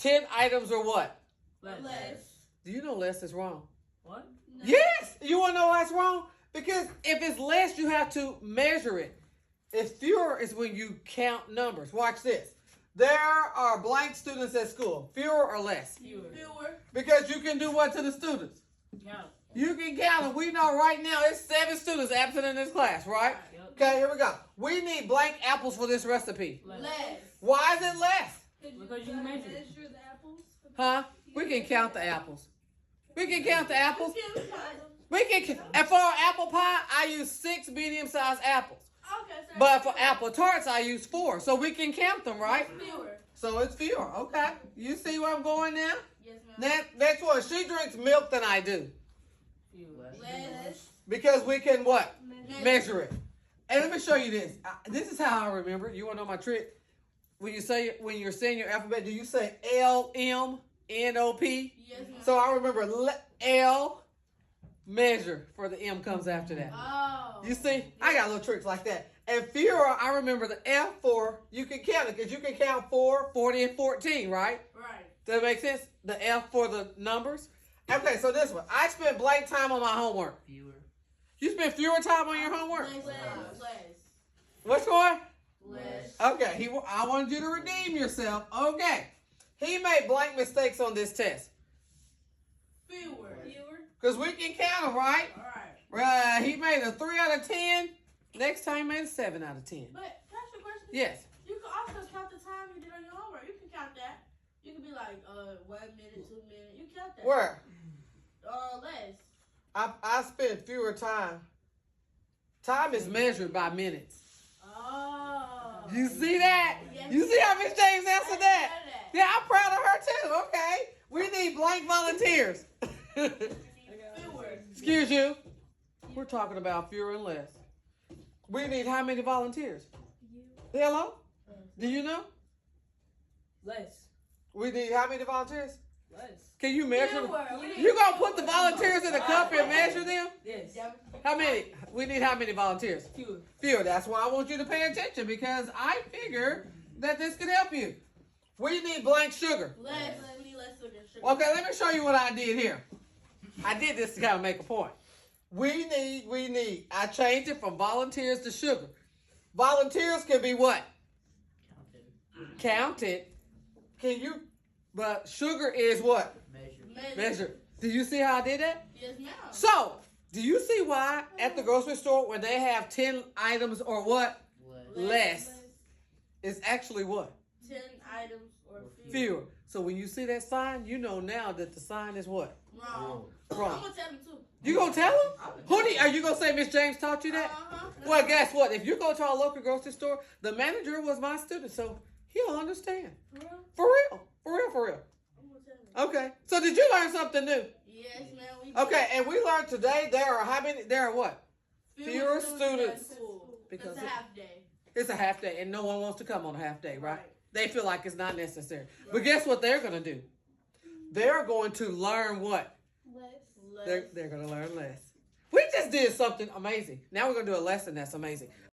10 items or what? Less. Do you know less is wrong? What? No. Yes! You want to know why it's wrong? Because if it's less, you have to measure it. If fewer is when you count numbers. Watch this. There are blank students at school. Fewer or less? Fewer. Because you can do what to the students? Count. You can count them. We know right now it's 7 students absent in this class, right? Yep. Okay, here we go. We need blank apples for this recipe. Less. Why is it less? Because you can measure it. the apples. Huh? We can count the apples. We can count the apples. Okay, And for apple pie, I use 6 medium-sized apples. so But for apple tarts, I use 4. So we can count them, right? fewer. So it's fewer. Okay. You see where I'm going now? Yes, ma'am. Next one. She drinks milk than I do. Fewer. Less. Because we can what? Measure it. And let me show you this. This is how I remember it. You want to know my trick? When you're saying your alphabet, do you say LMNOP? Yes, ma'am. So I remember L, measure, for the M comes after that. Oh. You see? I got little tricks like that. And fewer, I remember the F for, you can count it, because you can count 4, 40, and 14, right? Right. Does that make sense? The F for the numbers. Okay, so this one. I spent blank time on my homework. Fewer. You spent fewer time on your homework? Less. What's going? Less. Okay, I wanted you to redeem yourself. Okay. He made blank mistakes on this test. Fewer. Because we can count them, right? Alright. He made a 3 out of 10. Next time he made a 7 out of 10. But can I ask you a question? Yes. You can also count the time you did on your homework. You can count that. You can be like 1 minute, 2 minutes. You count that. Where? Less. I spent fewer time. Time is measured by minutes. Oh. You see that? Yes. You see how Miss James answered that? I didn't know Yeah, I'm proud of her too. Okay. We need blank volunteers. Fewer. Excuse you. We're talking about fewer and less. We need how many volunteers? Hello? Do you know? Less. We need how many volunteers? Less. Can you measure them? Fewer. You gonna put the volunteers in the cup and measure them? Yes. How many? We need how many volunteers? Fewer. Fewer. That's why I want you to pay attention, because I figure that this could help you. We need blank sugar. Less. We need less sugar. Okay, let me show you what I did here. I did this to kind of make a point. We need. I changed it from volunteers to sugar. Volunteers can be what? Counted. Counted. Can you? But sugar is what? Measure. Measured. Do you see how I did that? Yes, ma'am. So, do you see why at the grocery store when they have 10 items or what? Less. It's actually what? 10 items or fewer. Fewer. So when you see that sign, you know now that the sign is what? Wrong. Wrong. I'm gonna tell him too. You gonna tell them? Are you gonna say Miss James taught you that? Uh-huh. Well, guess what? If you go to our local grocery store, the manager was my student, so he'll understand. For real? For real. For real, for real. I'm gonna tell him. Okay. So did you learn something new? Yes, man. We Okay, and we learned today there are how many? There are what? Fewer students. at school. Because It's a half day. it's a half day, and no one wants to come on a half day, right? Right. They feel like it's not necessary. But guess what they're gonna do? They're going to learn what? Less. They're gonna learn less. We just did something amazing. Now we're gonna do a lesson that's amazing.